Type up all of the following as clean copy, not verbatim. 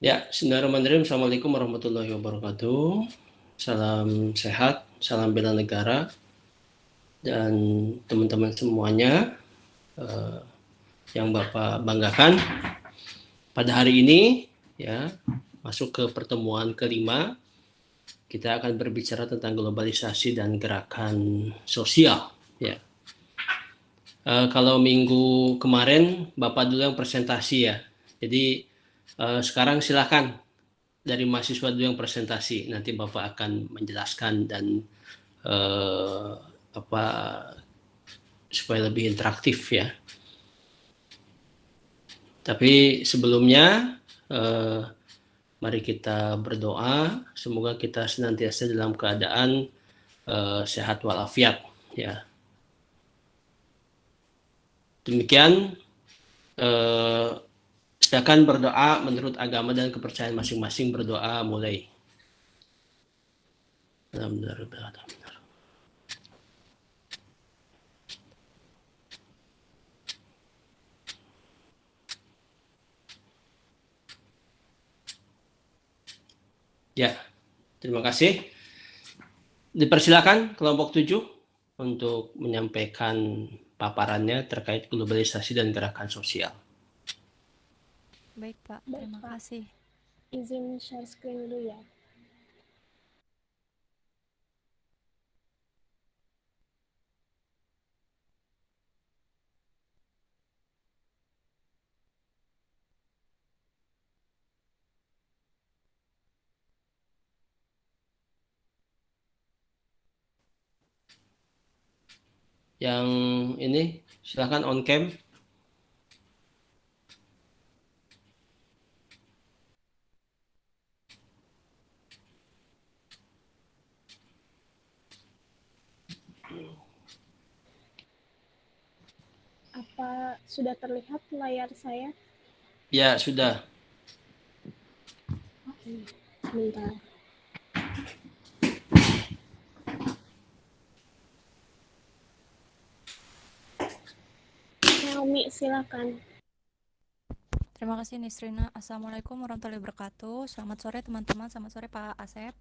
Ya, Bismillahirrahmanirrahim. Assalamualaikum warahmatullahi wabarakatuh. Salam sehat, salam bela negara, dan teman-teman semuanya yang Bapak banggakan. Pada hari ini, ya, masuk ke pertemuan kelima, kita akan berbicara tentang globalisasi dan gerakan sosial. Ya. Kalau minggu kemarin, Bapak dulu yang presentasi ya. Jadi sekarang silakan dari mahasiswa dulu yang presentasi. Nanti Bapak akan menjelaskan dan eh, apa supaya lebih interaktif ya. Tapi sebelumnya eh, mari kita berdoa semoga kita senantiasa dalam keadaan sehat walafiat ya. Demikian eh, silakan berdoa menurut agama dan kepercayaan masing-masing. Berdoa mulai. Alhamdulillah. Ya, terima kasih. Dipersilakan kelompok 7 untuk menyampaikan paparannya terkait globalisasi dan gerakan sosial. Baik Pak, Baik terima Pak, kasih. izin share screen dulu ya. Yang ini silakan on cam. Apa sudah terlihat layar saya? Ya, sudah. Sebentar. Naomi, silakan. Terima kasih Nisrina. Assalamualaikum warahmatullahi wabarakatuh. Selamat sore teman-teman, selamat sore Pak Asep.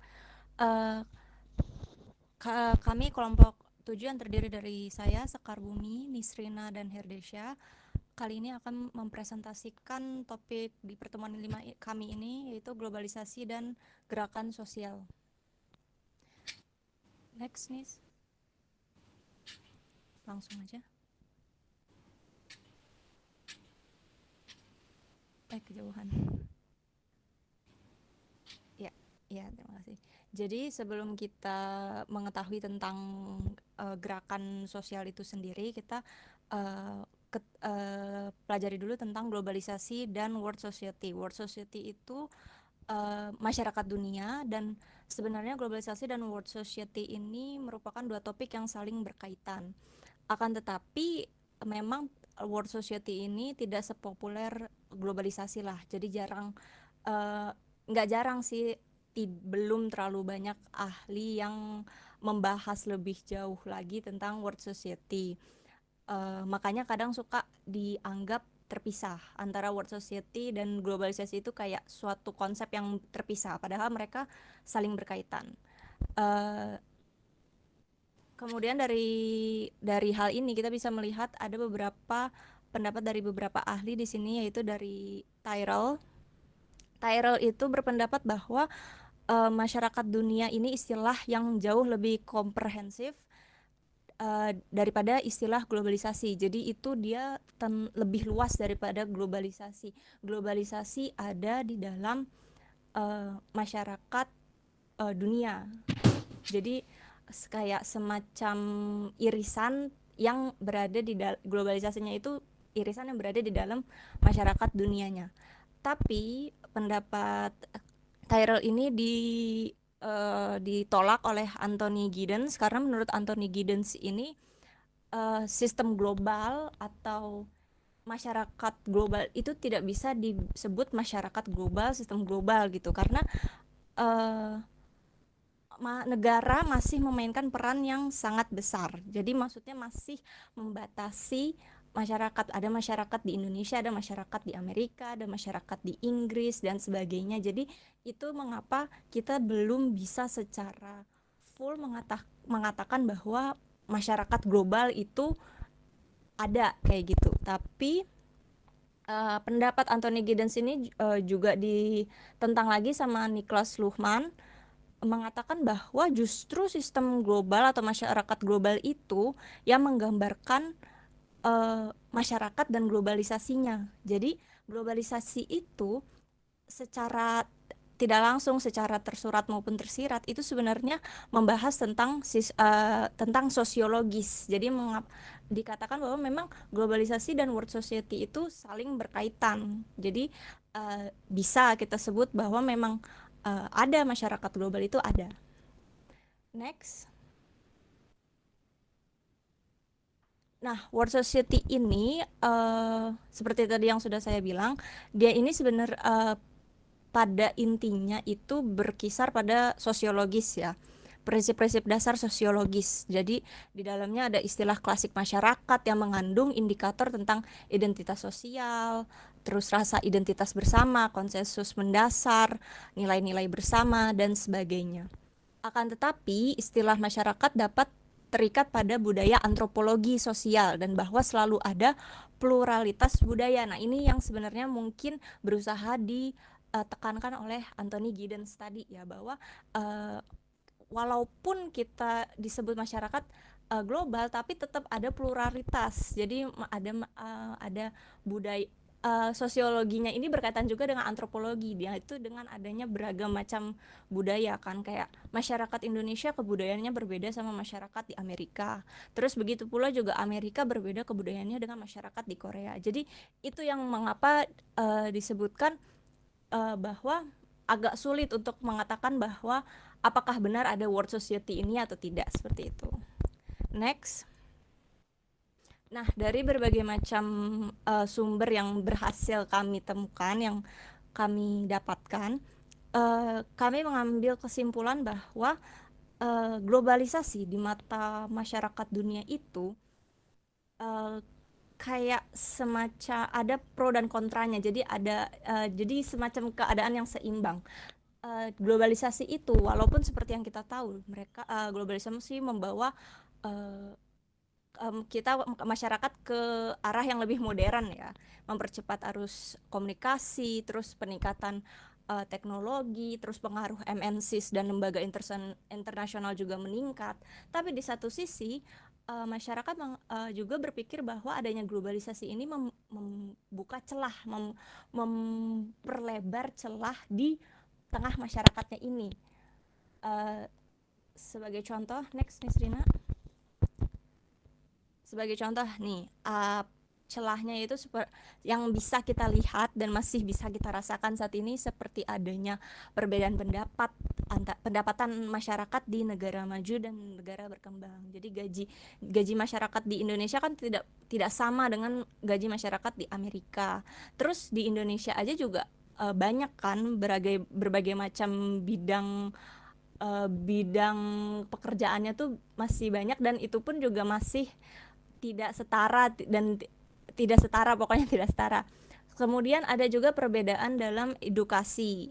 Kami kelompok 7 yang terdiri dari saya, Sekar Bumi, Nisrina, dan Herdesya. Kali ini akan mempresentasikan topik di pertemuan 5 kami ini, yaitu globalisasi dan gerakan sosial. Next, Nis. Langsung aja. Kejauhan. Ya, terima kasih. Jadi sebelum kita mengetahui tentang gerakan sosial itu sendiri, kita pelajari dulu tentang globalisasi dan world society. World society itu masyarakat dunia, dan sebenarnya globalisasi dan world society ini merupakan dua topik yang saling berkaitan. Akan tetapi memang world society ini tidak sepopuler globalisasi lah. Jadi nggak jarang sih, belum terlalu banyak ahli yang membahas lebih jauh lagi tentang world society. Makanya kadang suka dianggap terpisah antara world society dan globalisasi, itu kayak suatu konsep yang terpisah, padahal mereka saling berkaitan. Kemudian dari hal ini kita bisa melihat ada beberapa pendapat dari beberapa ahli di sini, yaitu dari Tyrrell. Tyrrell itu berpendapat bahwa masyarakat dunia ini istilah yang jauh lebih komprehensif daripada istilah globalisasi. Jadi itu dia lebih luas daripada globalisasi. Globalisasi ada di dalam masyarakat dunia. Jadi kayak semacam irisan yang berada di globalisasinya itu irisan yang berada di dalam masyarakat dunianya. Tapi pendapat Tyrrell ini ditolak oleh Anthony Giddens, karena menurut Anthony Giddens ini sistem global atau masyarakat global itu tidak bisa disebut masyarakat global, sistem global gitu, karena negara masih memainkan peran yang sangat besar. Jadi maksudnya masih membatasi ada masyarakat di Indonesia, ada masyarakat di Amerika, ada masyarakat di Inggris dan sebagainya. Jadi itu mengapa kita belum bisa secara full mengatakan bahwa masyarakat global itu ada kayak gitu. Tapi pendapat Anthony Giddens ini juga ditentang lagi sama Niklas Luhmann, mengatakan bahwa justru sistem global atau masyarakat global itu yang menggambarkan masyarakat dan globalisasinya. Jadi globalisasi itu secara tidak langsung, secara tersurat maupun tersirat itu sebenarnya membahas tentang sosiologis. Jadi dikatakan bahwa memang globalisasi dan world society itu saling berkaitan. Jadi bisa kita sebut bahwa memang ada masyarakat global itu ada. Next. Nah, world society ini seperti tadi yang sudah saya bilang, dia ini sebenarnya pada intinya itu berkisar pada sosiologis ya, prinsip-prinsip dasar sosiologis. Jadi di dalamnya ada istilah klasik masyarakat yang mengandung indikator tentang identitas sosial, terus rasa identitas bersama, konsensus mendasar, nilai-nilai bersama, dan sebagainya. Akan tetapi istilah masyarakat dapat terikat pada budaya antropologi sosial dan bahwa selalu ada pluralitas budaya. Nah, ini yang sebenarnya mungkin berusaha ditekankan oleh Anthony Giddens tadi ya, bahwa walaupun kita disebut masyarakat global tapi tetap ada pluralitas. Jadi ada budaya. Sosiologinya ini berkaitan juga dengan antropologi, dia itu dengan adanya beragam macam budaya kan, kayak masyarakat Indonesia kebudayaannya berbeda sama masyarakat di Amerika, terus begitu pula juga Amerika berbeda kebudayaannya dengan masyarakat di Korea. Jadi itu yang mengapa disebutkan bahwa agak sulit untuk mengatakan bahwa apakah benar ada world society ini atau tidak, seperti itu. Next. Nah, dari berbagai macam sumber yang berhasil kami temukan, yang kami dapatkan, kami mengambil kesimpulan bahwa globalisasi di mata masyarakat dunia itu kayak semacam ada pro dan kontranya. Jadi jadi semacam keadaan yang seimbang. Globalisasi itu walaupun seperti yang kita tahu, globalisasi membawa kita masyarakat ke arah yang lebih modern ya, mempercepat arus komunikasi, terus peningkatan teknologi, terus pengaruh MNCs dan lembaga internasional juga meningkat. Tapi di satu sisi masyarakat juga berpikir bahwa adanya globalisasi ini membuka celah, memperlebar celah di tengah masyarakatnya ini. Sebagai contoh, next Nisrina. Sebagai contoh nih, celahnya itu yang bisa kita lihat dan masih bisa kita rasakan saat ini seperti adanya perbedaan pendapatan masyarakat di negara maju dan negara berkembang. Jadi gaji masyarakat di Indonesia kan tidak sama dengan gaji masyarakat di Amerika. Terus di Indonesia aja juga banyak kan berbagai macam bidang pekerjaannya tuh masih banyak, dan itu pun juga masih tidak setara pokoknya tidak setara. Kemudian ada juga perbedaan dalam edukasi.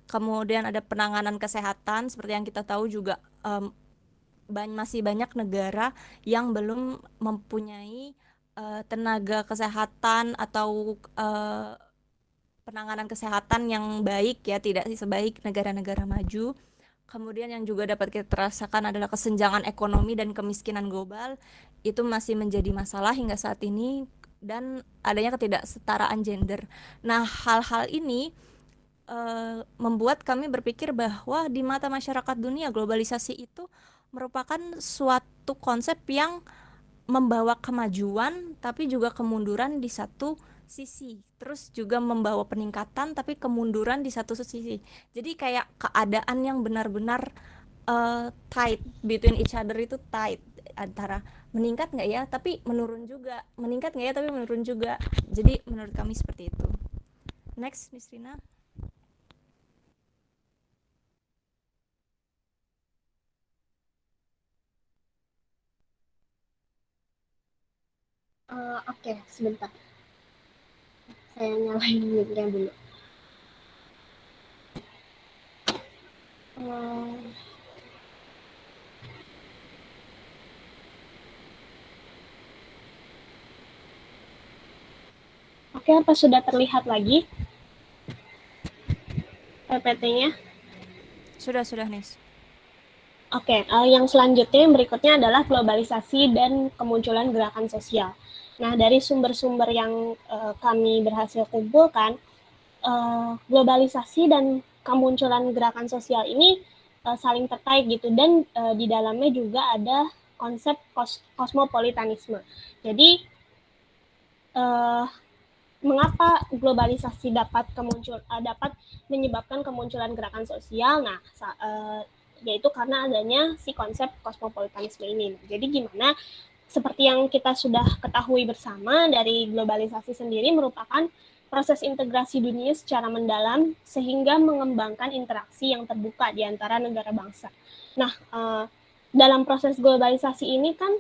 Kemudian ada penanganan kesehatan, seperti yang kita tahu juga masih banyak negara yang belum mempunyai tenaga kesehatan atau penanganan kesehatan yang baik ya, tidak sebaik negara-negara maju. Kemudian yang juga dapat kita rasakan adalah kesenjangan ekonomi dan kemiskinan global, itu masih menjadi masalah hingga saat ini, dan adanya ketidaksetaraan gender. Nah, hal-hal ini membuat kami berpikir bahwa di mata masyarakat dunia, globalisasi itu merupakan suatu konsep yang membawa kemajuan tapi juga kemunduran di satu sisi, terus juga membawa peningkatan tapi kemunduran di satu sisi. Jadi kayak keadaan yang benar-benar tight between each other, itu tight, antara meningkat nggak ya tapi menurun juga, meningkat nggak ya tapi menurun juga. Jadi menurut kami seperti itu. Next, Miss Rina. Oke, sebentar. Saya nyalain mic-nya dulu. Oke, apa sudah terlihat lagi PPT-nya? Sudah, Nis. Oke, yang selanjutnya yang berikutnya adalah globalisasi dan kemunculan gerakan sosial. Nah, dari sumber-sumber yang kami berhasil kumpulkan, globalisasi dan kemunculan gerakan sosial ini saling terkait gitu, dan di dalamnya juga ada konsep kosmopolitanisme. Jadi mengapa globalisasi dapat menyebabkan kemunculan gerakan sosial? Nah, yaitu karena adanya si konsep kosmopolitanisme ini. Jadi gimana? Seperti yang kita sudah ketahui bersama, dari globalisasi sendiri merupakan proses integrasi dunia secara mendalam sehingga mengembangkan interaksi yang terbuka di antara negara bangsa. Nah, dalam proses globalisasi ini kan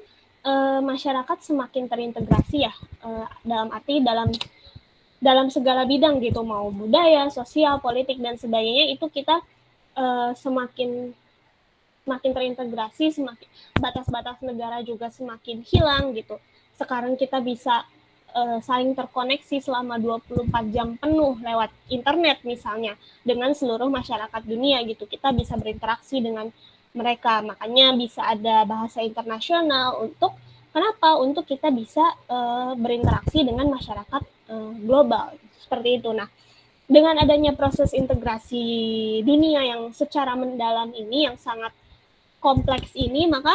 masyarakat semakin terintegrasi ya, dalam arti dalam segala bidang gitu, mau budaya, sosial, politik, dan sebagainya, itu kita semakin terintegrasi, semakin batas-batas negara juga semakin hilang gitu. Sekarang kita bisa saling terkoneksi selama 24 jam penuh lewat internet misalnya dengan seluruh masyarakat dunia gitu. Kita bisa berinteraksi dengan mereka, makanya bisa ada bahasa internasional untuk kenapa? Untuk kita bisa berinteraksi dengan masyarakat global seperti itu. Nah, dengan adanya proses integrasi dunia yang secara mendalam ini, yang sangat kompleks ini, maka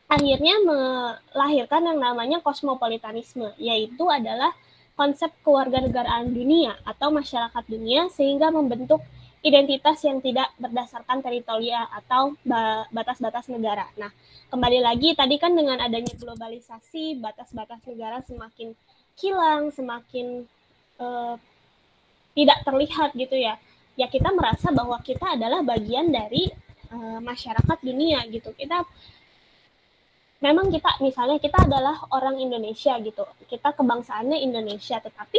akhirnya melahirkan yang namanya kosmopolitanisme, yaitu adalah konsep kewarganegaraan dunia atau masyarakat dunia, sehingga membentuk identitas yang tidak berdasarkan teritorial atau batas-batas negara. Nah, kembali lagi tadi kan dengan adanya globalisasi, batas-batas negara semakin hilang, semakin tidak terlihat gitu ya. Ya kita merasa bahwa kita adalah bagian dari masyarakat dunia gitu. Memang misalnya kita adalah orang Indonesia gitu, kita kebangsaannya Indonesia, tetapi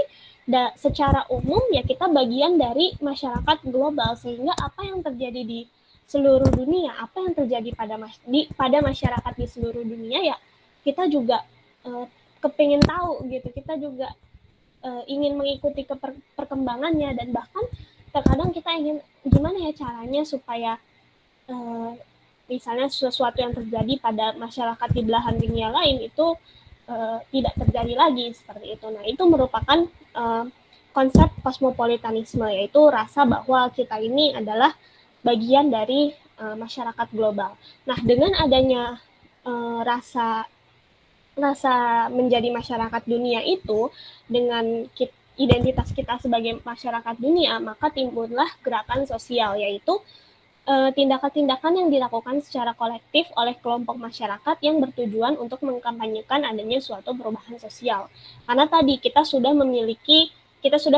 secara umum ya kita bagian dari masyarakat global, sehingga apa yang terjadi di seluruh dunia, apa yang terjadi pada masyarakat di seluruh dunia, ya kita juga kepingin tahu gitu, kita juga ingin mengikuti perkembangannya, dan bahkan terkadang kita ingin gimana ya caranya supaya misalnya sesuatu yang terjadi pada masyarakat di belahan dunia lain itu tidak terjadi lagi seperti itu. Nah, itu merupakan konsep kosmopolitanisme, yaitu rasa bahwa kita ini adalah bagian dari masyarakat global. Nah, dengan adanya rasa menjadi masyarakat dunia itu, dengan identitas kita sebagai masyarakat dunia, maka timbullah gerakan sosial, yaitu tindakan-tindakan yang dilakukan secara kolektif oleh kelompok masyarakat yang bertujuan untuk mengkampanyekan adanya suatu perubahan sosial. Karena tadi kita sudah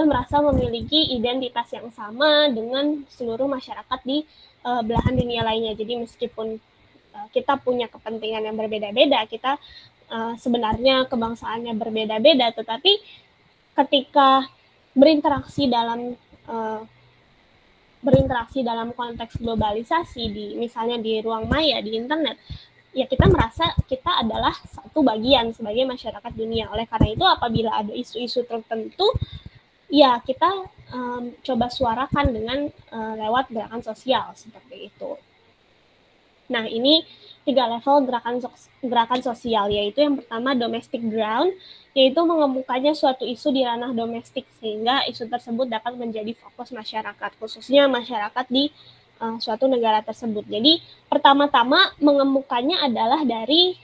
merasa memiliki identitas yang sama dengan seluruh masyarakat di belahan dunia lainnya. Jadi meskipun kita punya kepentingan yang berbeda-beda, kita sebenarnya kebangsaannya berbeda-beda, tetapi ketika berinteraksi dalam konteks globalisasi, misalnya di ruang maya, di internet, ya kita merasa kita adalah satu bagian sebagai masyarakat dunia. Oleh karena itu, apabila ada isu-isu tertentu, ya kita coba suarakan dengan lewat gerakan sosial seperti itu. Nah, ini 3 level gerakan sosial, yaitu yang pertama domestic ground, yaitu mengemukanya suatu isu di ranah domestik, sehingga isu tersebut dapat menjadi fokus masyarakat, khususnya masyarakat di suatu negara tersebut. Jadi pertama-tama mengemukannya adalah dari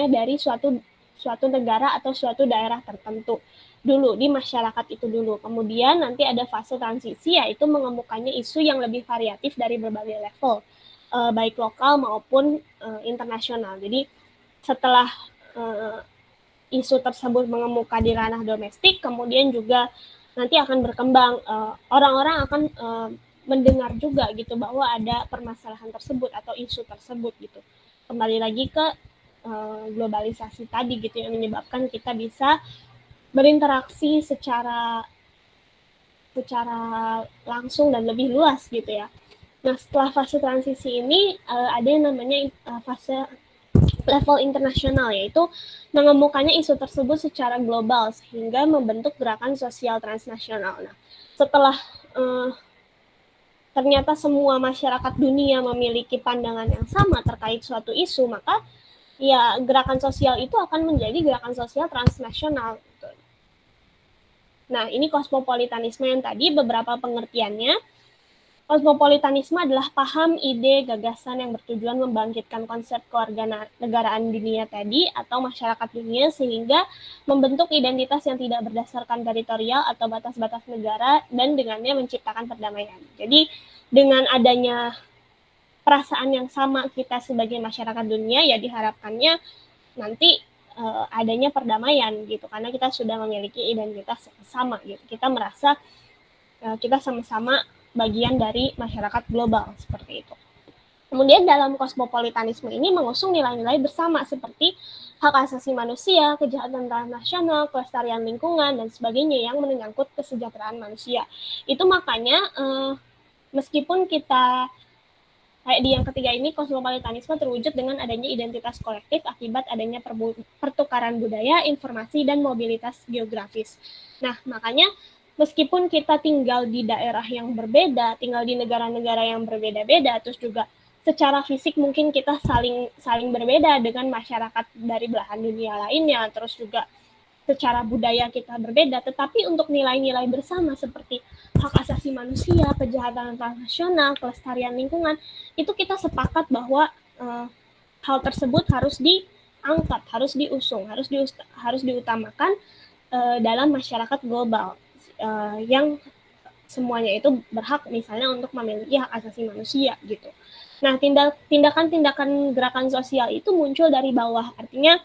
dari suatu negara atau suatu daerah tertentu dulu, di masyarakat itu dulu. Kemudian nanti ada fase transisi, yaitu mengemukannya isu yang lebih variatif dari berbagai level, baik lokal maupun internasional. Jadi setelah isu tersebut mengemuka di ranah domestik, kemudian juga nanti akan berkembang, orang-orang akan mendengar juga gitu bahwa ada permasalahan tersebut atau isu tersebut gitu. Kembali lagi ke globalisasi tadi gitu, yang menyebabkan kita bisa berinteraksi secara langsung dan lebih luas gitu ya. Nah, setelah fase transisi ini ada yang namanya fase level internasional, yaitu mengemukanya isu tersebut secara global sehingga membentuk gerakan sosial transnasional. Nah, setelah ternyata semua masyarakat dunia memiliki pandangan yang sama terkait suatu isu, maka ya gerakan sosial itu akan menjadi gerakan sosial transnasional. Nah, ini kosmopolitanisme yang tadi beberapa pengertiannya. Kosmopolitanisme adalah paham, ide, gagasan yang bertujuan membangkitkan konsep kewarganegaraan dunia tadi atau masyarakat dunia sehingga membentuk identitas yang tidak berdasarkan teritorial atau batas-batas negara dan dengannya menciptakan perdamaian. Jadi dengan adanya perasaan yang sama kita sebagai masyarakat dunia, ya diharapkannya nanti adanya perdamaian gitu, karena kita sudah memiliki identitas yang sama gitu. Kita merasa kita sama-sama bagian dari masyarakat global seperti itu. Kemudian dalam kosmopolitanisme ini mengusung nilai-nilai bersama seperti hak asasi manusia, kejahatan transnasional, kelestarian lingkungan, dan sebagainya yang menyangkut kesejahteraan manusia. Itu makanya meskipun kita kayak di yang ketiga ini, kosmopolitanisme terwujud dengan adanya identitas kolektif akibat adanya pertukaran budaya, informasi, dan mobilitas geografis. Nah, makanya meskipun kita tinggal di daerah yang berbeda, tinggal di negara-negara yang berbeda-beda, terus juga secara fisik mungkin kita saling berbeda dengan masyarakat dari belahan dunia lainnya, terus juga secara budaya kita berbeda, tetapi untuk nilai-nilai bersama seperti hak asasi manusia, kejahatan transnasional, kelestarian lingkungan, itu kita sepakat bahwa hal tersebut harus diangkat, harus diusung, harus diutamakan dalam masyarakat global yang semuanya itu berhak misalnya untuk memiliki hak asasi manusia gitu. Nah, tindakan-tindakan gerakan sosial itu muncul dari bawah, artinya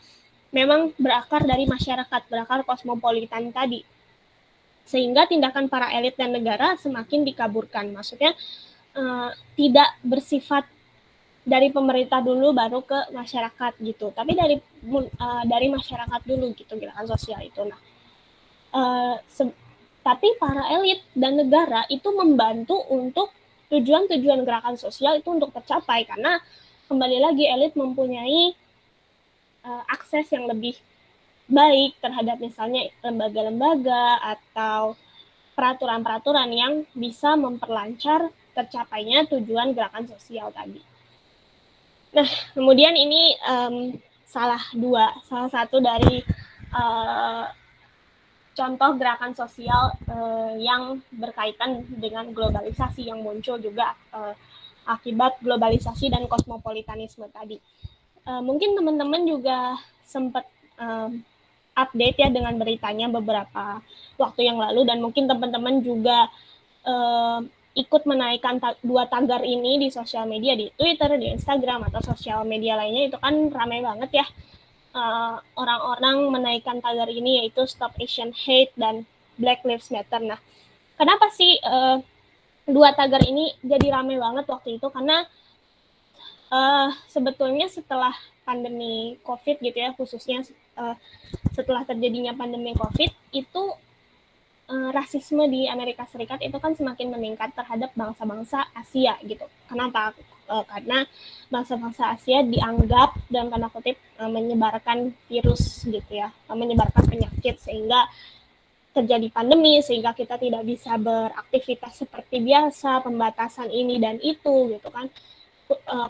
memang berakar dari masyarakat, berakar kosmopolitan tadi. Sehingga tindakan para elit dan negara semakin dikaburkan. Maksudnya tidak bersifat dari pemerintah dulu baru ke masyarakat gitu, tapi dari masyarakat dulu gitu gerakan sosial itu. Nah, tapi para elit dan negara itu membantu untuk tujuan-tujuan gerakan sosial itu untuk tercapai, karena kembali lagi elit mempunyai akses yang lebih baik terhadap misalnya lembaga-lembaga atau peraturan-peraturan yang bisa memperlancar tercapainya tujuan gerakan sosial tadi. Nah, kemudian ini salah satu dari contoh gerakan sosial yang berkaitan dengan globalisasi yang muncul juga akibat globalisasi dan kosmopolitanisme tadi. Mungkin teman-teman juga sempat update ya dengan beritanya beberapa waktu yang lalu, dan mungkin teman-teman juga ikut menaikkan 2 tagar ini di sosial media, di Twitter, di Instagram, atau sosial media lainnya. Itu kan ramai banget ya orang-orang menaikkan tagar ini, yaitu Stop Asian Hate dan Black Lives Matter. Nah, kenapa sih 2 tagar ini jadi ramai banget waktu itu? Karena sebetulnya setelah pandemi COVID gitu ya, khususnya setelah terjadinya pandemi COVID itu rasisme di Amerika Serikat itu kan semakin meningkat terhadap bangsa-bangsa Asia gitu. Kenapa? Karena bangsa-bangsa Asia dianggap dalam tanda kutip menyebarkan virus gitu ya, menyebarkan penyakit sehingga terjadi pandemi, sehingga kita tidak bisa beraktivitas seperti biasa, pembatasan ini dan itu gitu kan.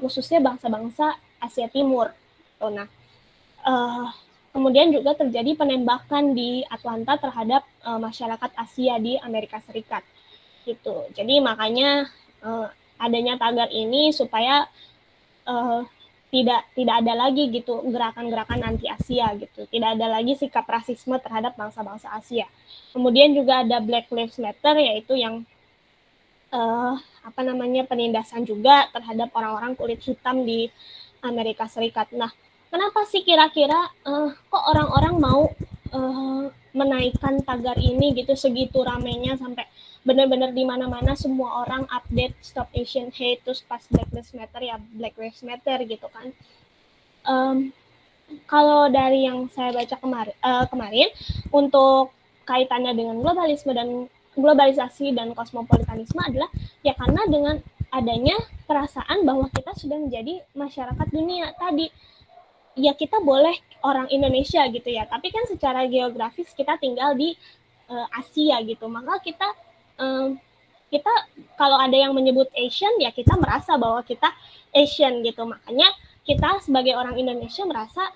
Khususnya bangsa-bangsa Asia Timur. Nah, kemudian juga terjadi penembakan di Atlanta terhadap masyarakat Asia di Amerika Serikat, gitu. Jadi makanya adanya tagar ini supaya tidak ada lagi gitu gerakan-gerakan anti Asia gitu, tidak ada lagi sikap rasisme terhadap bangsa-bangsa Asia. Kemudian juga ada Black Lives Matter, yaitu yang penindasan juga terhadap orang-orang kulit hitam di Amerika Serikat. Nah, kenapa sih kira-kira kok orang-orang mau menaikkan tagar ini gitu, segitu ramainya sampai benar-benar di mana-mana semua orang update Stop Asian Hate, terus pas Black Lives Matter ya Black Lives Matter gitu kan. Kalau dari yang saya baca kemarin untuk kaitannya dengan globalisasi dan kosmopolitanisme adalah ya karena dengan adanya perasaan bahwa kita sudah menjadi masyarakat dunia tadi. Ya kita boleh orang Indonesia gitu ya, tapi kan secara geografis kita tinggal di Asia gitu, maka kita kalau ada yang menyebut Asian ya kita merasa bahwa kita Asian gitu, makanya kita sebagai orang Indonesia merasa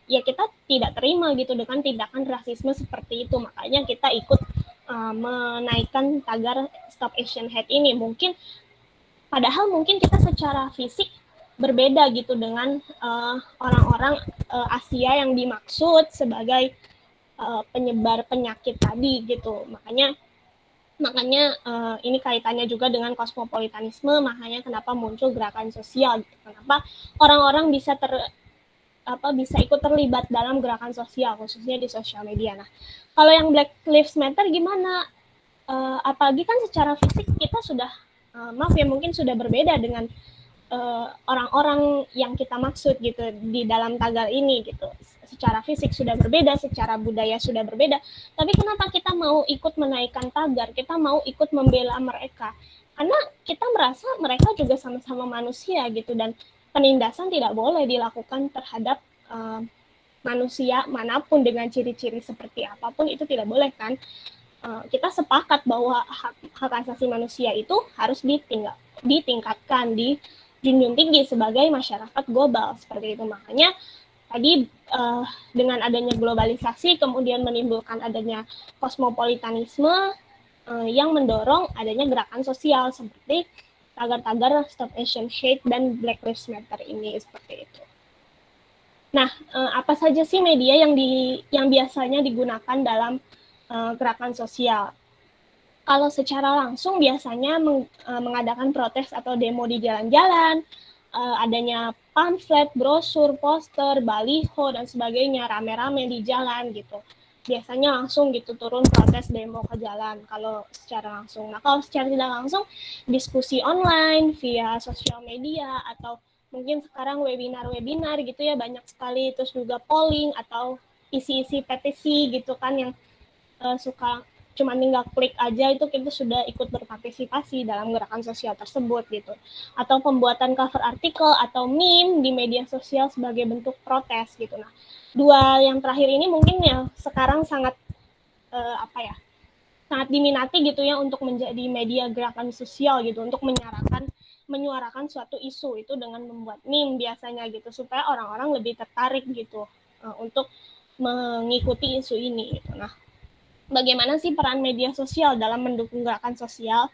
ya kita tidak terima gitu dengan tindakan rasisme seperti itu, makanya kita ikut menaikkan tagar Stop Asian Hate ini. Padahal mungkin kita secara fisik berbeda gitu dengan orang-orang Asia yang dimaksud sebagai penyebar penyakit tadi gitu. Makanya ini kaitannya juga dengan kosmopolitanisme, makanya kenapa muncul gerakan sosial gitu. Kenapa orang-orang bisa ikut terlibat dalam gerakan sosial, khususnya di sosial media. Nah, kalau yang Black Lives Matter gimana? Apalagi kan secara fisik kita sudah maaf ya mungkin sudah berbeda dengan orang-orang yang kita maksud gitu di dalam tagar ini gitu. Secara fisik sudah berbeda, secara budaya sudah berbeda. Tapi kenapa kita mau ikut menaikkan tagar? Kita mau ikut membela mereka? Karena kita merasa mereka juga sama-sama manusia gitu, dan penindasan tidak boleh dilakukan terhadap manusia manapun dengan ciri-ciri seperti apapun, itu tidak boleh kan. Kita sepakat bahwa hak asasi manusia itu harus ditingkatkan, dijunjung tinggi sebagai masyarakat global seperti itu. Makanya tadi dengan adanya globalisasi kemudian menimbulkan adanya kosmopolitanisme yang mendorong adanya gerakan sosial seperti tagar-tagar Stop Asian Hate dan Black Lives Matter ini seperti itu. Nah, apa saja sih media yang biasanya digunakan dalam gerakan sosial? Kalau secara langsung biasanya mengadakan protes atau demo di jalan-jalan, adanya pamflet, brosur, poster, baliho, dan sebagainya, rame-rame di jalan gitu. Biasanya langsung gitu turun protes demo ke jalan kalau secara langsung. Nah, kalau secara tidak langsung, diskusi online via sosial media atau mungkin sekarang webinar gitu ya, banyak sekali. Terus juga polling atau isi-isi petisi gitu kan yang suka cuma tinggal klik aja itu kita sudah ikut berpartisipasi dalam gerakan sosial tersebut gitu. Atau pembuatan cover artikel atau meme di media sosial sebagai bentuk protes gitu. Nah, dua yang terakhir ini mungkin ya sekarang sangat sangat diminati gitu ya untuk menjadi media gerakan sosial gitu, untuk menyuarakan suatu isu itu dengan membuat meme biasanya gitu supaya orang-orang lebih tertarik gitu untuk mengikuti isu ini gitu. Nah, bagaimana sih peran media sosial dalam mendukung gerakan sosial?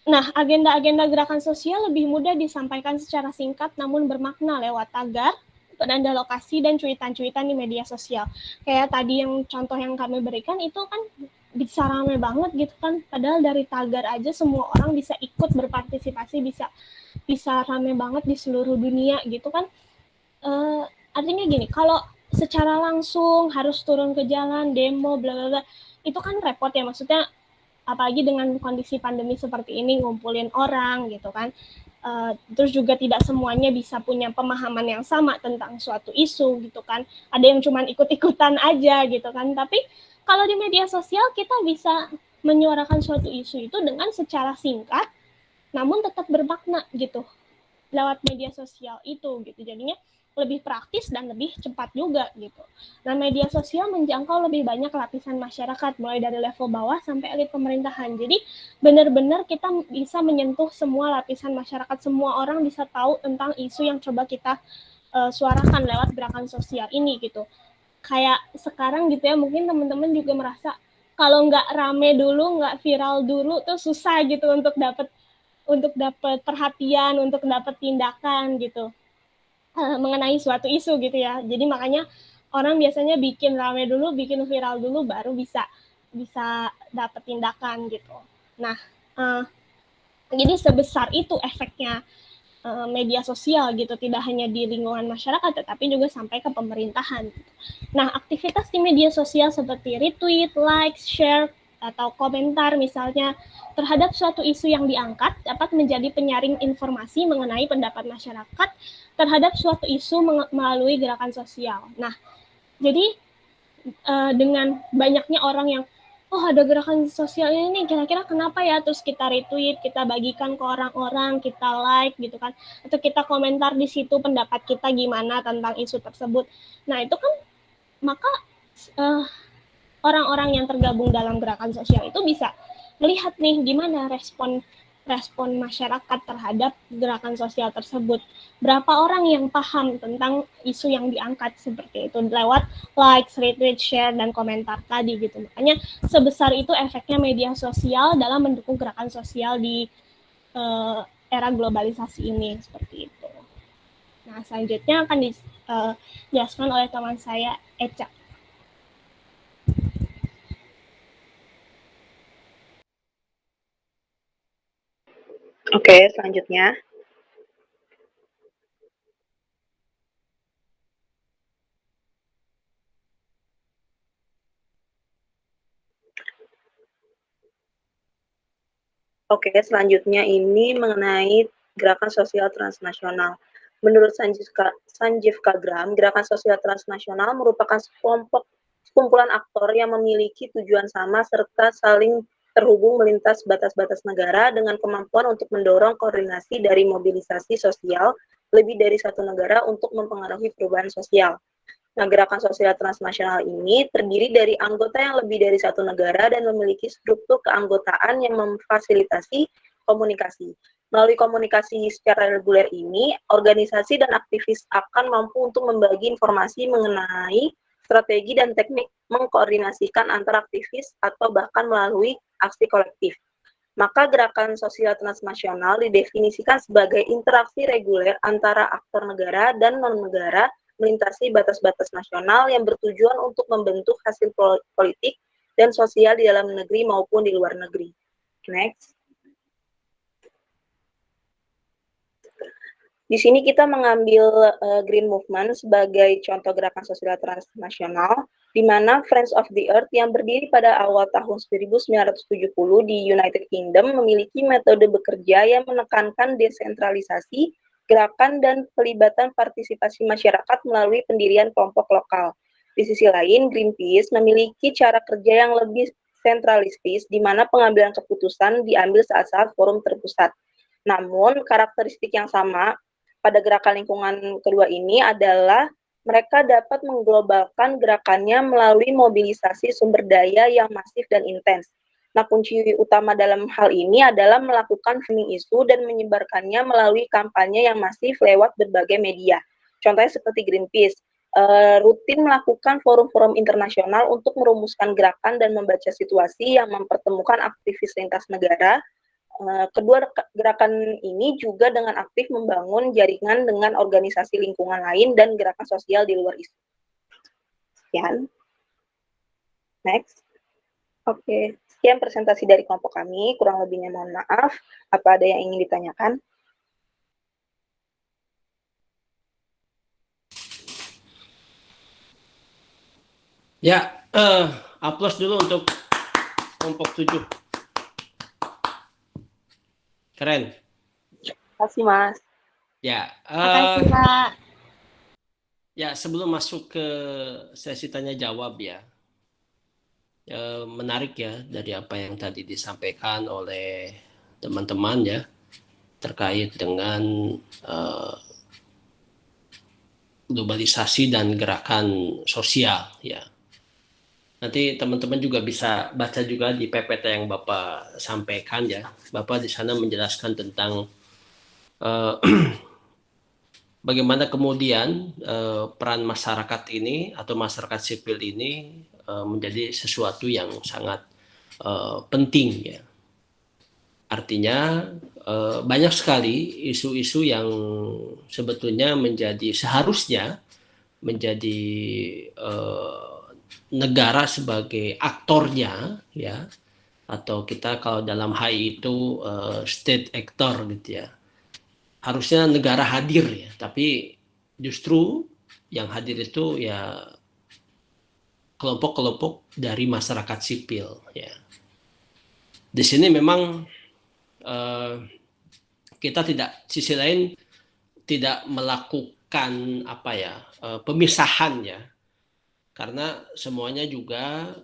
Nah, agenda-agenda gerakan sosial lebih mudah disampaikan secara singkat namun bermakna lewat tagar, penanda lokasi, dan cuitan-cuitan di media sosial. Kayak tadi yang contoh yang kami berikan itu kan bisa rame banget gitu kan, padahal dari tagar aja semua orang bisa ikut berpartisipasi, bisa rame banget di seluruh dunia gitu kan. Artinya gini, kalau secara langsung harus turun ke jalan, demo, bla bla bla, itu kan repot ya, maksudnya apalagi dengan kondisi pandemi seperti ini, ngumpulin orang gitu kan. Terus juga tidak semuanya bisa punya pemahaman yang sama tentang suatu isu gitu kan. Ada yang cuma ikut-ikutan aja gitu kan. Tapi kalau di media sosial kita bisa menyuarakan suatu isu itu dengan secara singkat, namun tetap bermakna gitu lewat media sosial itu gitu. Jadinya lebih praktis dan lebih cepat juga gitu. Nah, media sosial menjangkau lebih banyak lapisan masyarakat, mulai dari level bawah sampai elit pemerintahan. Jadi benar-benar kita bisa menyentuh semua lapisan masyarakat, semua orang bisa tahu tentang isu yang coba kita suarakan lewat gerakan sosial ini gitu. Kayak sekarang gitu ya, mungkin teman-teman juga merasa kalau nggak rame dulu, nggak viral dulu tuh susah gitu untuk dapat perhatian, untuk dapat tindakan gitu mengenai suatu isu gitu ya. Jadi makanya orang biasanya bikin rame dulu, bikin viral dulu, baru bisa dapat tindakan gitu. Nah, jadi sebesar itu efeknya media sosial gitu, tidak hanya di lingkungan masyarakat, tetapi juga sampai ke pemerintahan. Gitu. Nah, aktivitas di media sosial seperti retweet, like, share, atau komentar misalnya terhadap suatu isu yang diangkat dapat menjadi penyaring informasi mengenai pendapat masyarakat terhadap suatu isu melalui gerakan sosial. Nah, jadi dengan banyaknya orang yang ada gerakan sosial ini nih, kira-kira kenapa ya, terus kita retweet, kita bagikan ke orang-orang, kita like gitu kan, atau kita komentar di situ pendapat kita gimana tentang isu tersebut. Nah itu kan maka orang-orang yang tergabung dalam gerakan sosial itu bisa melihat nih gimana respon masyarakat terhadap gerakan sosial tersebut. Berapa orang yang paham tentang isu yang diangkat seperti itu lewat likes, retweet, share, dan komentar tadi gitu. Makanya sebesar itu efeknya media sosial dalam mendukung gerakan sosial di era globalisasi ini seperti itu. Nah, selanjutnya akan dijelaskan oleh teman saya, Eca. Oke, selanjutnya. Oke, selanjutnya ini mengenai gerakan sosial transnasional. Menurut Sanjeev Kagram, gerakan sosial transnasional merupakan kumpulan aktor yang memiliki tujuan sama serta saling terhubung melintas batas-batas negara dengan kemampuan untuk mendorong koordinasi dari mobilisasi sosial lebih dari satu negara untuk mempengaruhi perubahan sosial. Nah, gerakan sosial transnasional ini terdiri dari anggota yang lebih dari satu negara dan memiliki struktur keanggotaan yang memfasilitasi komunikasi. Melalui komunikasi secara reguler ini, organisasi dan aktivis akan mampu untuk membagi informasi mengenai strategi dan teknik mengkoordinasikan antar aktivis atau bahkan melalui aksi kolektif. Maka gerakan sosial transnasional didefinisikan sebagai interaksi reguler antara aktor negara dan non-negara melintasi batas-batas nasional yang bertujuan untuk membentuk hasil politik dan sosial di dalam negeri maupun di luar negeri. Next. Di sini kita mengambil Green Movement sebagai contoh gerakan sosial transnasional, di mana Friends of the Earth yang berdiri pada awal tahun 1970 di United Kingdom memiliki metode bekerja yang menekankan desentralisasi, gerakan dan pelibatan partisipasi masyarakat melalui pendirian kelompok lokal. Di sisi lain, Greenpeace memiliki cara kerja yang lebih sentralistis, di mana pengambilan keputusan diambil saat-saat forum terpusat. Namun, karakteristik yang sama pada gerakan lingkungan kedua ini adalah mereka dapat mengglobalkan gerakannya melalui mobilisasi sumber daya yang masif dan intens. Nah, kunci utama dalam hal ini adalah melakukan framing isu dan menyebarkannya melalui kampanye yang masif lewat berbagai media. Contohnya seperti Greenpeace, rutin melakukan forum-forum internasional untuk merumuskan gerakan dan membaca situasi yang mempertemukan aktivis lintas negara. Kedua gerakan ini juga dengan aktif membangun jaringan dengan organisasi lingkungan lain dan gerakan sosial di luar isu. Sekian. Next. Oke, sekian presentasi dari kelompok kami. Kurang lebihnya mohon maaf. Apa ada yang ingin ditanyakan? Ya, aplaus dulu untuk kelompok 7. Keren. Terima kasih, Mas. Ya, Makasih, Kak. ya sebelum masuk ke sesi tanya jawab ya, menarik ya dari apa yang tadi disampaikan oleh teman-teman ya terkait dengan globalisasi dan gerakan sosial ya. Nanti teman-teman juga bisa baca juga di PPT yang Bapak sampaikan ya. Bapak di sana menjelaskan tentang bagaimana kemudian peran masyarakat ini atau masyarakat sipil ini menjadi sesuatu yang sangat penting ya. Artinya banyak sekali isu-isu yang sebetulnya seharusnya menjadi negara sebagai aktornya ya, atau kita kalau dalam HI itu state actor gitu ya. Harusnya negara hadir ya, tapi justru yang hadir itu ya kelompok-kelompok dari masyarakat sipil ya. Di sini memang kita tidak, sisi lain tidak melakukan pemisahan ya, karena semuanya juga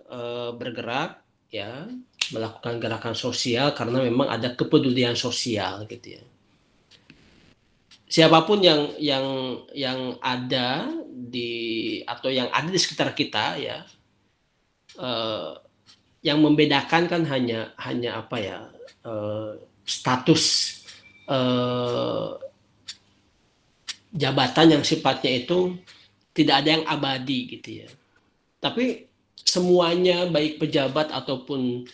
bergerak ya, melakukan gerakan sosial karena memang ada kepedulian sosial gitu ya. Siapapun yang ada atau yang ada di sekitar kita ya, yang membedakan kan hanya status jabatan yang sifatnya itu tidak ada yang abadi gitu ya. Tapi semuanya, baik pejabat ataupun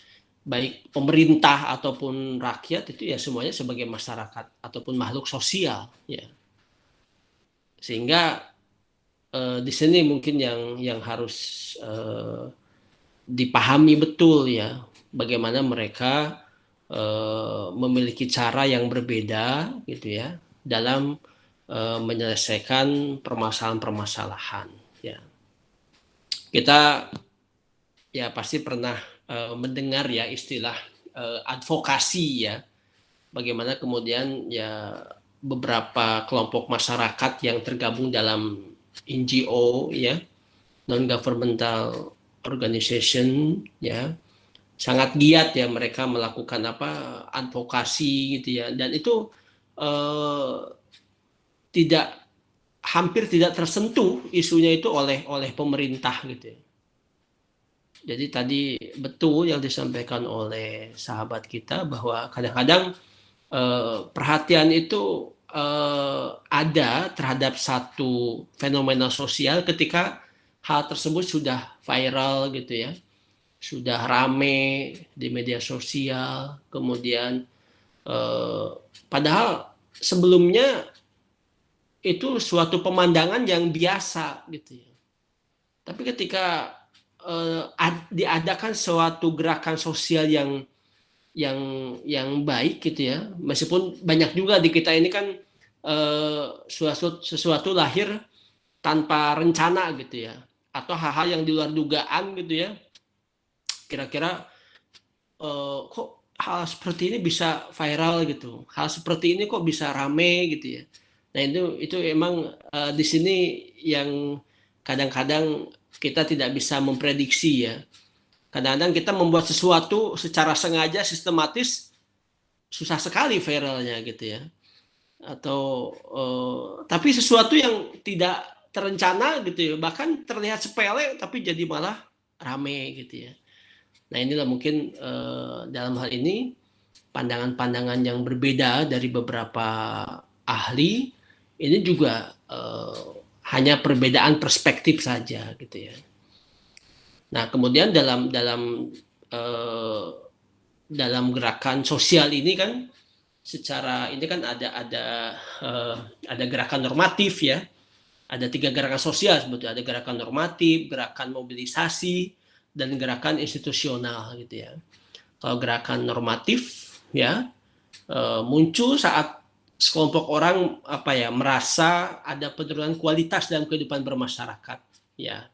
baik pemerintah ataupun rakyat, itu ya semuanya sebagai masyarakat ataupun makhluk sosial ya. Sehingga di sini mungkin yang harus dipahami betul ya, bagaimana mereka memiliki cara yang berbeda gitu ya dalam menyelesaikan permasalahan-permasalahan ya. Kita ya pasti pernah mendengar ya istilah advokasi ya, bagaimana kemudian ya beberapa kelompok masyarakat yang tergabung dalam NGO ya, non governmental organization ya, sangat giat ya mereka melakukan advokasi gitu ya, dan itu hampir tidak tersentuh isunya itu oleh pemerintah gitu ya. Jadi tadi betul yang disampaikan oleh sahabat kita bahwa kadang-kadang perhatian itu ada terhadap satu fenomena sosial ketika hal tersebut sudah viral gitu ya, sudah rame di media sosial, kemudian padahal sebelumnya itu suatu pemandangan yang biasa gitu ya. Tapi ketika diadakan suatu gerakan sosial yang baik gitu ya, meskipun banyak juga di kita ini kan sesuatu lahir tanpa rencana gitu ya, atau hal-hal yang di luar dugaan gitu ya, kira-kira kok hal seperti ini bisa viral gitu, hal seperti ini kok bisa rame gitu ya. Nah itu emang di sini yang kadang-kadang kita tidak bisa memprediksi ya. Kadang-kadang kita membuat sesuatu secara sengaja, sistematis, susah sekali viralnya gitu ya. Atau tapi sesuatu yang tidak terencana gitu ya, bahkan terlihat sepele tapi jadi malah rame gitu ya. Nah inilah mungkin dalam hal ini pandangan-pandangan yang berbeda dari beberapa ahli ini juga hanya perbedaan perspektif saja gitu ya. Nah kemudian dalam gerakan sosial ini kan secara ini kan ada gerakan normatif ya, ada 3 gerakan sosial sebetulnya, ada gerakan normatif, gerakan mobilisasi, dan gerakan institusional gitu ya. Kalau gerakan normatif ya muncul saat sekelompok orang merasa ada penurunan kualitas dalam kehidupan bermasyarakat ya.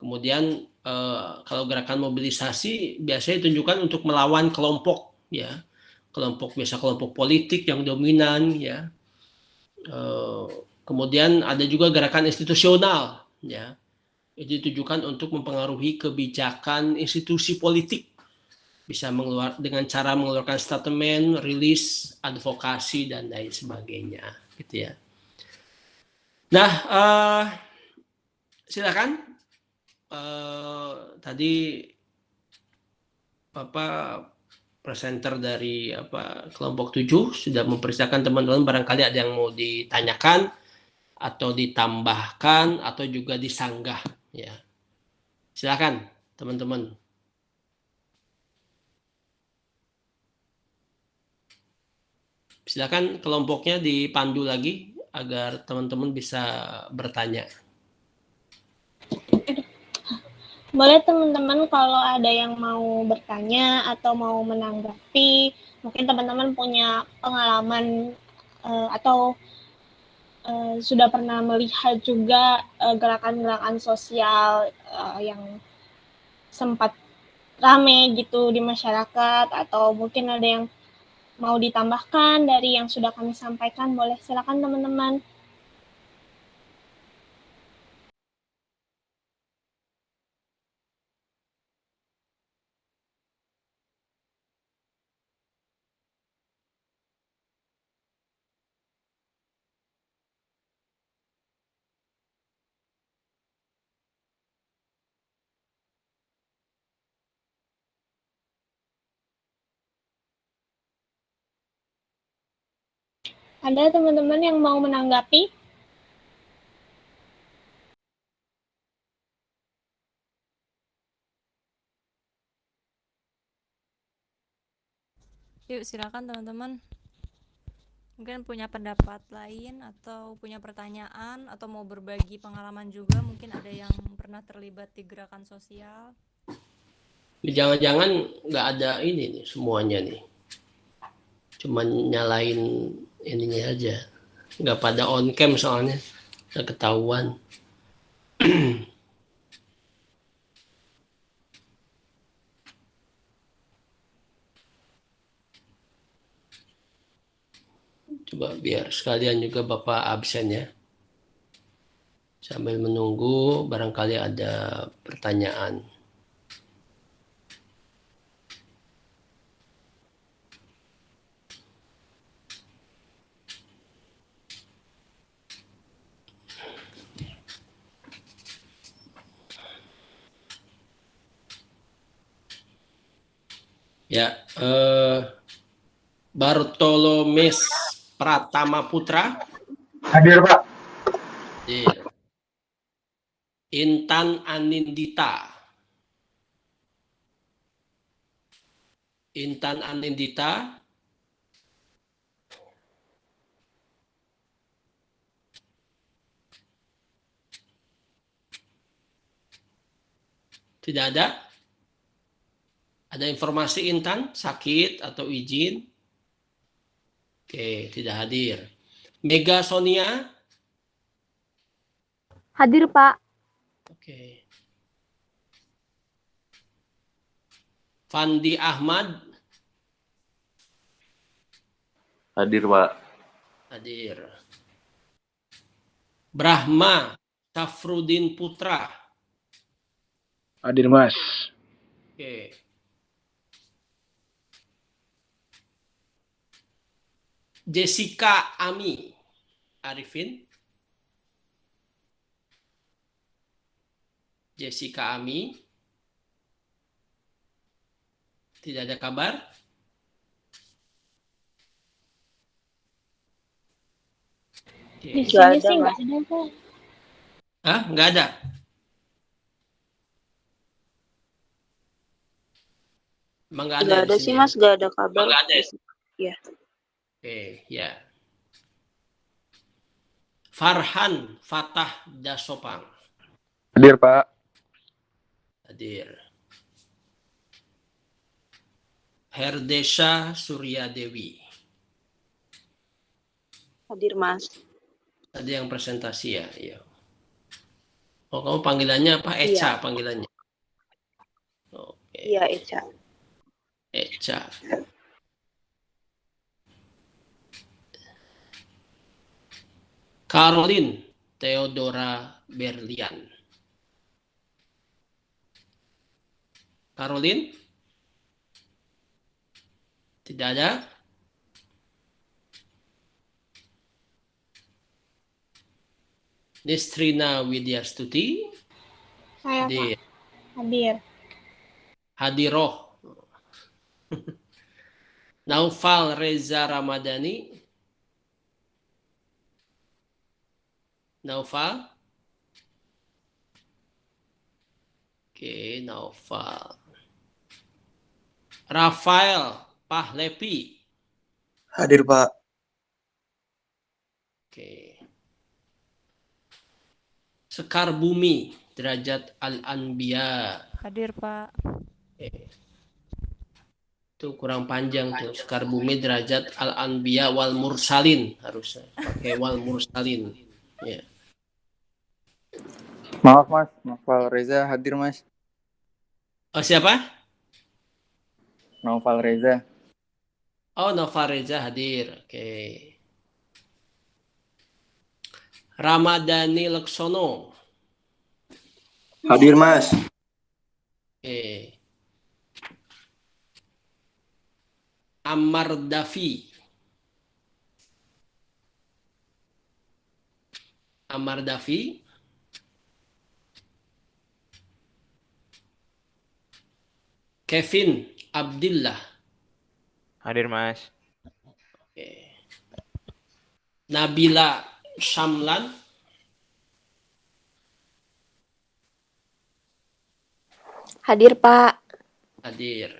Kemudian kalau gerakan mobilisasi biasanya ditunjukkan untuk melawan kelompok ya, biasa kelompok politik yang dominan ya. Kemudian ada juga gerakan institusional ya, itu ditujukan untuk mempengaruhi kebijakan institusi politik, bisa dengan cara mengeluarkan statement, rilis, advokasi, dan lain sebagainya gitu ya. Nah silakan tadi Bapak presenter dari kelompok 7 sudah mempersiapkan teman-teman, barangkali ada yang mau ditanyakan atau ditambahkan atau juga disanggah ya. Silakan teman-teman. Silakan kelompoknya dipandu lagi agar teman-teman bisa bertanya. Boleh teman-teman kalau ada yang mau bertanya atau mau menanggapi, mungkin teman-teman punya pengalaman atau sudah pernah melihat juga gerakan-gerakan sosial yang sempat rame gitu di masyarakat, atau mungkin ada yang mau ditambahkan dari yang sudah kami sampaikan, boleh silakan teman-teman. Ada teman-teman yang mau menanggapi? Yuk silakan teman-teman. Mungkin punya pendapat lain atau punya pertanyaan atau mau berbagi pengalaman juga, mungkin ada yang pernah terlibat di gerakan sosial. Jangan-jangan nggak ada ini nih semuanya nih. Cuman nyalain ininya aja. Nggak pada on cam soalnya. Udah ketahuan. Coba biar sekalian juga Bapak absen ya. Sambil menunggu barangkali ada pertanyaan. Ya, Bartolomes Pratama Putra. Hadir, Pak. Hadir. Intan Anindita. Intan Anindita. Tidak ada? Ada informasi Intan sakit atau izin? Oke, tidak hadir. Mega Sonia. Hadir, Pak. Oke. Fandi Ahmad. Hadir, Pak. Hadir. Brahma Safrudin Putra. Hadir, Mas. Oke. Jessica Ami Arifin. Jessica Ami. Tidak ada kabar. Di Oke. sini sih nggak ada, Pak. Hah? Nggak ada? Emang nggak ada Nggak di ada sini sih, ya? Mas. Nggak ada kabar. Nggak ada. Ya. Oke, ya. Farhan Fatah Dasopang. Hadir, Pak. Hadir. Herdesha Surya Dewi. Hadir, Mas. Ada yang presentasi ya? Iya. Oh, kamu panggilannya apa? Eca panggilannya. Oke. Iya, Eca. Eca. Caroline Theodora Berlian. Caroline? Tidak ada? Nestrina Widyastuti. Saya, Pak. Hadir. Hadiroh. Naufal Reza Ramadhani. Naufal. Oke, Naufal. Rafael Pahlevi. Hadir, Pak. Oke. Sekar Bumi Derajat Al-Anbiya. Hadir, Pak. Oke. Itu kurang panjang tuh. Sekar Bumi Derajat Al-Anbiya wal Mursalin, harusnya pakai wal Mursalin. Ya. Maaf, Mas. Noval Reza hadir, Mas. Oh, siapa? Noval Reza. Oh, Nova Reza hadir. Oke. Ramadhani Laksono. Hadir, Mas. Oke. Ammar Dafi. Ammar Dafi. Kevin Abdillah. Hadir, Mas. Oke. Nabila Syamlan. Hadir, Pak. Hadir.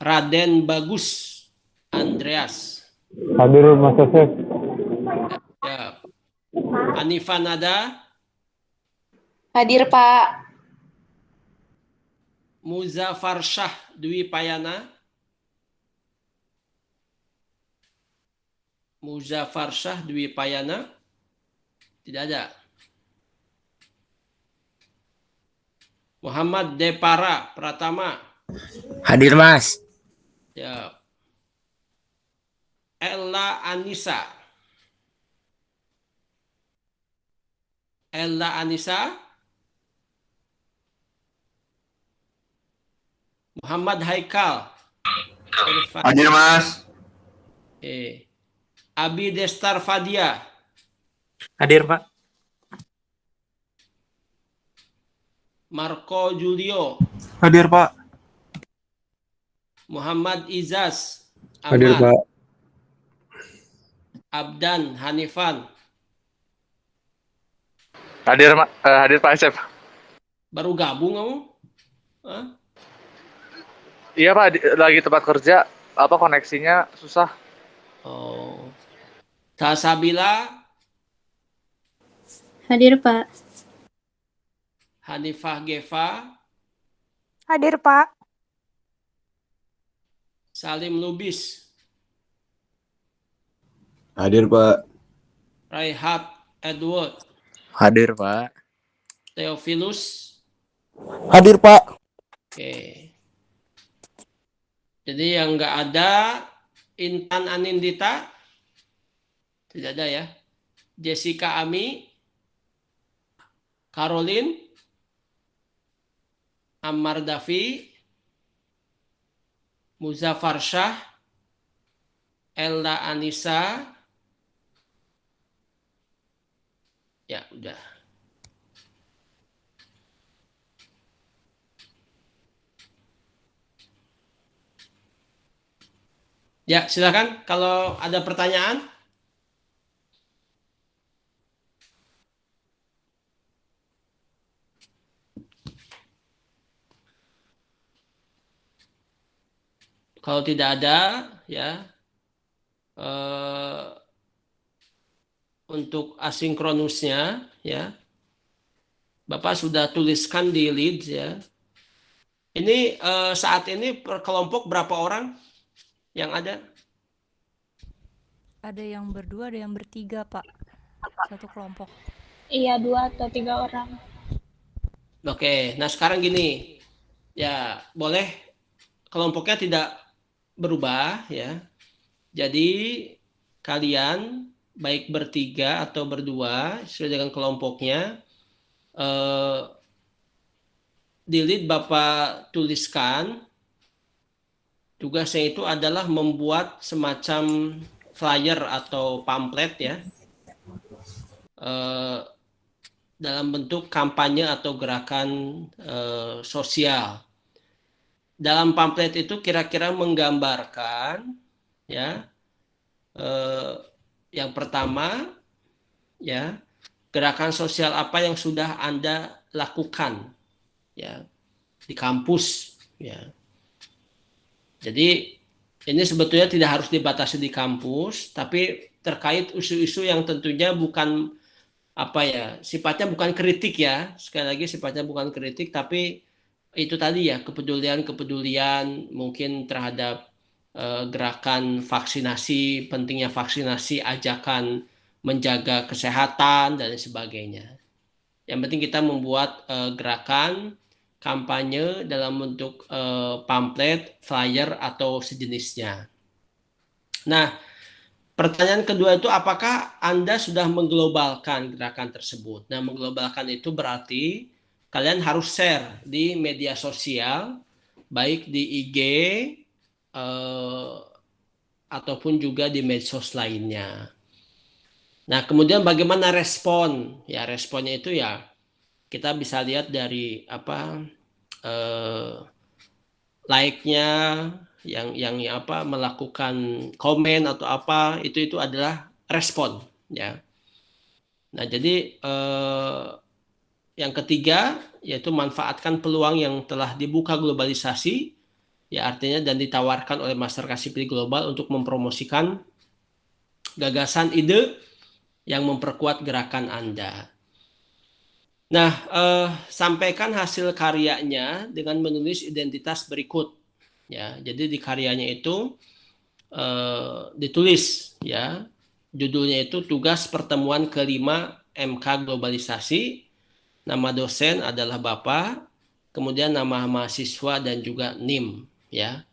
Raden Bagus Andreas. Hadir Mas Yosef. Ya. Hanifa Nada. Hadir, Pak. Muzaffar Syah Dwi Payana. Muzaffar Syah Dwi Payana. Tidak ada. Muhammad Depara Pratama. Hadir, Mas. Ya. Ella Anissa. Ella Anissa. Muhammad Haikal. Hadir, Mas. Abi Destar Fadia. Hadir, Pak. Marco Julio. Hadir, Pak. Muhammad Izaz. Hadir, Ahmad. Pak. Abdan Hanifan. Hadir, hadir Pak Asep. Baru gabung kamu? Hah? Iya, Pak, lagi tempat kerja, apa koneksinya susah. Oh. Tasabila. Hadir, Pak. Hanifah Geva. Hadir, Pak. Salim Lubis. Hadir, Pak. Raihat Edward. Hadir, Pak. Theophilus. Hadir, Pak. Oke. Jadi yang nggak ada Intan Anindita. Tidak ada ya. Jessica Ami. Caroline. Ammar Dafi. Muzaffar Syah. Ella Anissa. Ya, udah. Ya, silakan kalau ada pertanyaan. Kalau tidak ada, ya, untuk asinkronusnya, ya, Bapak sudah tuliskan di leads, ya. Ini saat ini per kelompok berapa orang yang ada? Ada yang berdua, ada yang bertiga, Pak. Satu kelompok. Iya, 2 atau 3 orang. Oke, nah sekarang gini, ya boleh kelompoknya tidak berubah, ya. Jadi kalian baik bertiga atau berdua sesuai dengan kelompoknya, di lead Bapak tuliskan tugasnya itu adalah membuat semacam flyer atau pamflet, ya, dalam bentuk kampanye atau gerakan sosial. Dalam pamflet itu kira-kira menggambarkan, ya, yang pertama, ya, gerakan sosial apa yang sudah Anda lakukan, ya, di kampus, ya. Jadi ini sebetulnya tidak harus dibatasi di kampus, tapi terkait isu-isu yang tentunya bukan apa ya, sifatnya bukan kritik, ya. Sekali lagi sifatnya bukan kritik, tapi itu tadi ya, kepedulian mungkin terhadap gerakan vaksinasi, pentingnya vaksinasi, ajakan menjaga kesehatan dan sebagainya. Yang penting kita membuat gerakan kampanye dalam bentuk pamflet, flyer, atau sejenisnya. Nah, pertanyaan kedua itu apakah Anda sudah mengglobalkan gerakan tersebut? Nah, mengglobalkan itu berarti kalian harus share di media sosial, baik di IG ataupun juga di medsos lainnya. Nah, kemudian bagaimana respon? Ya, responnya itu ya kita bisa lihat dari like-nya, yang melakukan komen atau apa, itu adalah respon, ya. Nah, jadi yang ketiga yaitu manfaatkan peluang yang telah dibuka globalisasi, ya, artinya dan ditawarkan oleh masyarakat sipil global untuk mempromosikan gagasan ide yang memperkuat gerakan Anda. Nah, sampaikan hasil karyanya dengan menulis identitas berikut. Ya, jadi di karyanya itu ditulis, ya, judulnya itu tugas pertemuan kelima MK Globalisasi. Nama dosen adalah Bapak, kemudian nama mahasiswa dan juga NIM, ya.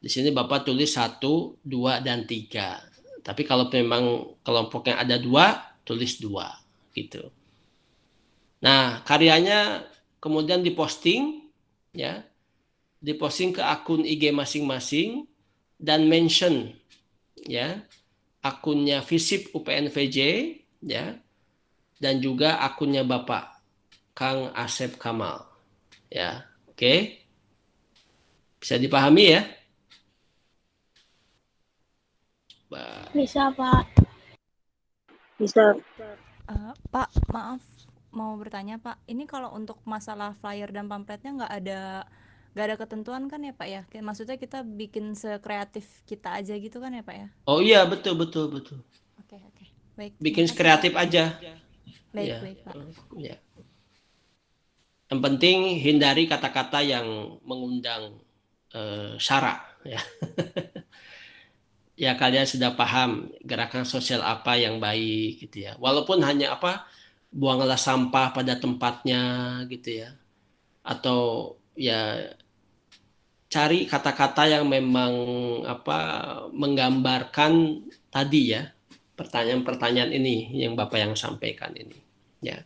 Di sini Bapak tulis 1, 2, dan 3. Tapi kalau memang kelompoknya ada 2, tulis 2, gitu. Nah, karyanya kemudian diposting, ya. Diposting ke akun IG masing-masing dan mention, ya, akunnya FISIP UPNVJ, ya, dan juga akunnya Bapak Kang Asep Kamal, ya. Oke, bisa dipahami ya? Bisa, Pak. Bisa. Pak, maaf mau bertanya Pak, ini kalau untuk masalah flyer dan pamfletnya nggak ada ketentuan kan ya Pak ya? Maksudnya kita bikin sekreatif kita aja gitu kan ya Pak ya? Oh iya, betul. Oke. Baik. Bikin makasih, kreatif Pak. aja. Baik, Ya. Pak. Ya. Yang penting hindari kata-kata yang mengundang sara, ya. Ya, kalian sudah paham gerakan sosial apa yang baik, gitu ya. Walaupun hanya buanglah sampah pada tempatnya, gitu ya. Atau ya cari kata-kata yang memang menggambarkan tadi, ya, pertanyaan-pertanyaan ini yang Bapak yang sampaikan ini, ya.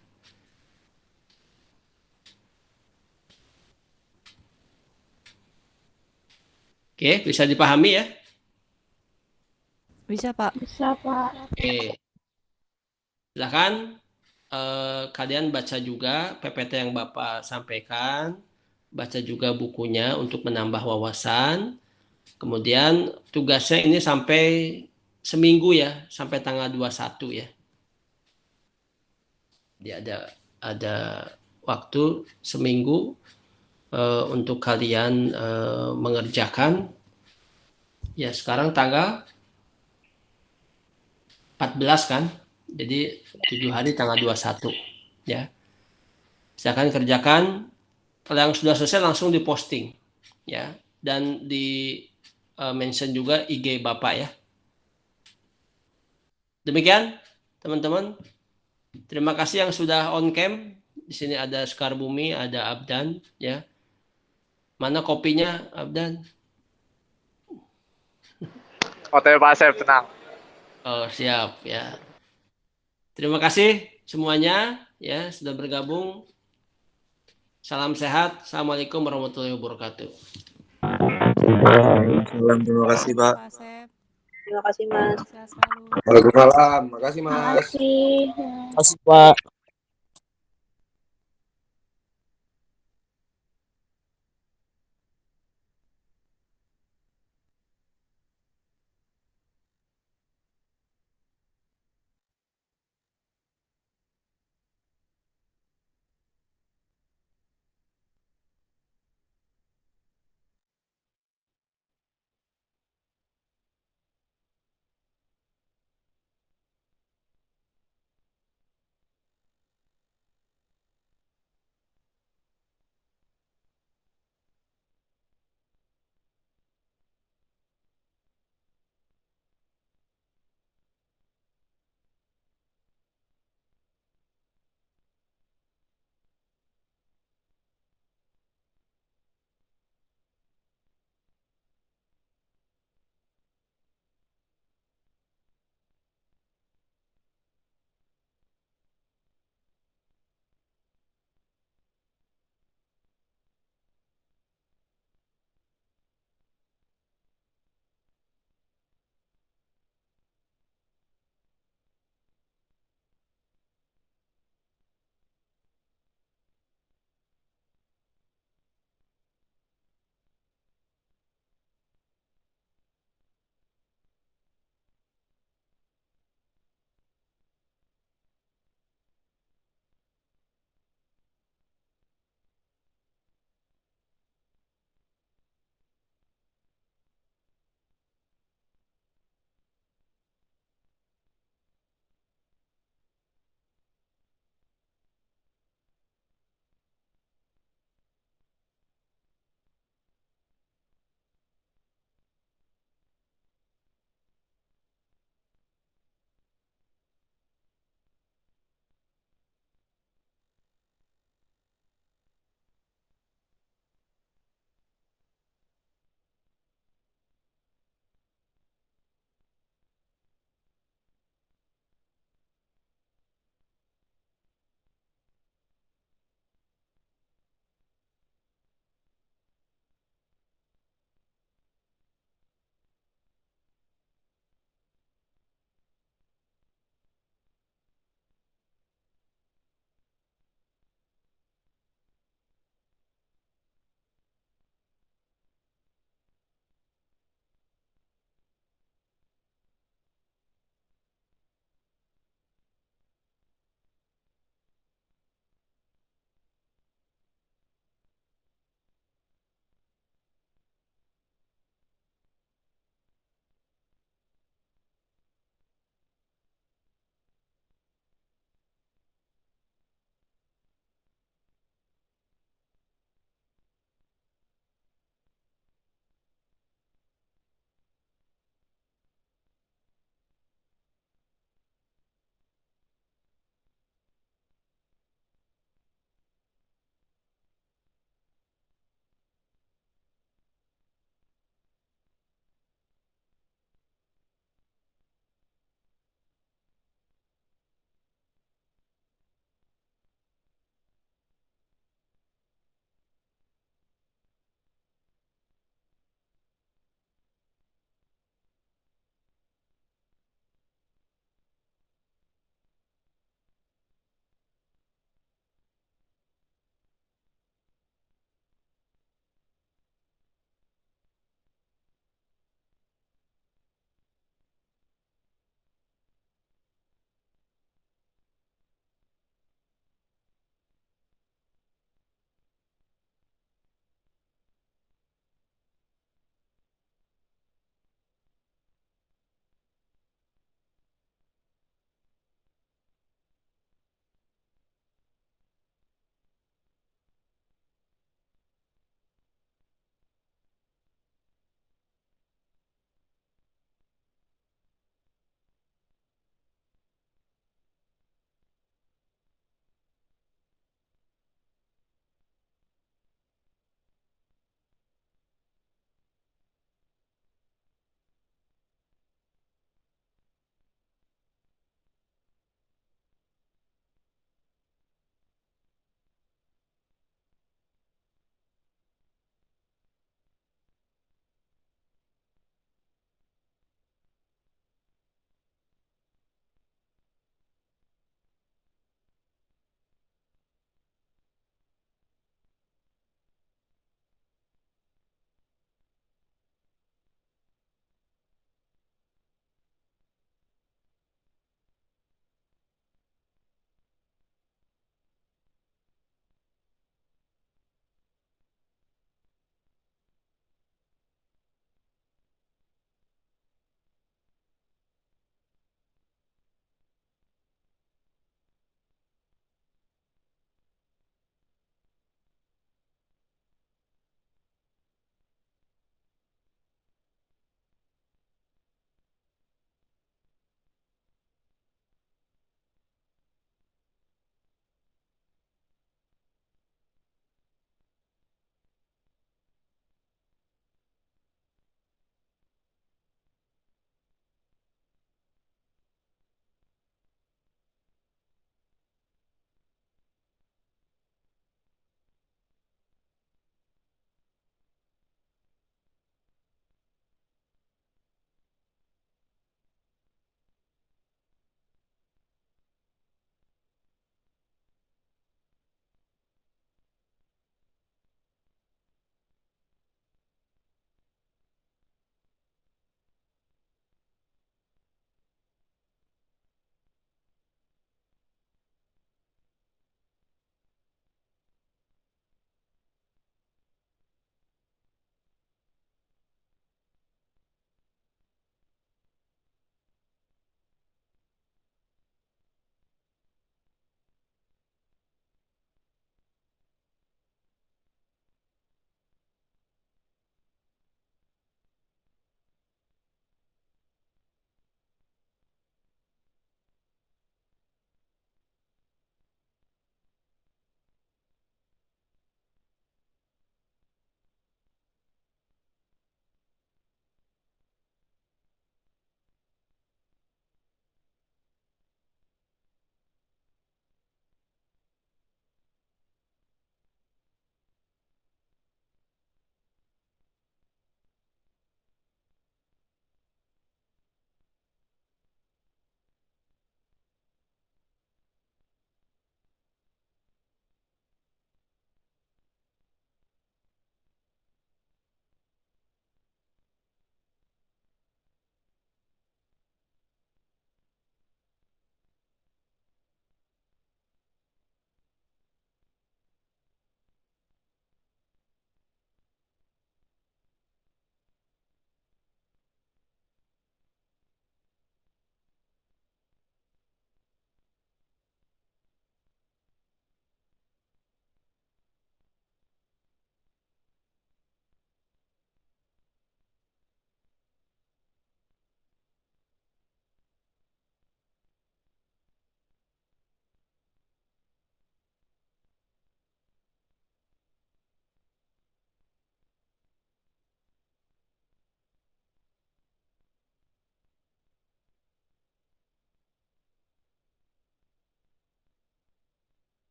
Oke, bisa dipahami ya? Bisa Pak. Bisa, Pak. Oke, silakan kalian baca juga PPT yang Bapak sampaikan, baca juga bukunya untuk menambah wawasan. Kemudian tugasnya ini sampai seminggu ya, sampai tanggal 21 ya. Dia ada waktu seminggu untuk kalian mengerjakan. Ya, sekarang tanggal 14 kan? Jadi 7 hari tanggal 21 ya. Silakan kerjakan. Kalau yang sudah selesai langsung diposting ya, dan di mention juga IG Bapak ya. Demikian teman-teman. Terima kasih yang sudah on cam. Di sini ada Sekar Bumi, ada Abdan ya. Mana kopinya Abdan? OTW Pak Asep, tenang. Oh, siap ya. Terima kasih semuanya ya sudah bergabung. Salam sehat. Assalamualaikum warahmatullahi wabarakatuh. Waalaikumsalam. Terima kasih, Pak. Terima kasih, Mas. Sehat selalu. Waalaikumsalam. Makasih, Mas. Makasih. Makasih, Pak.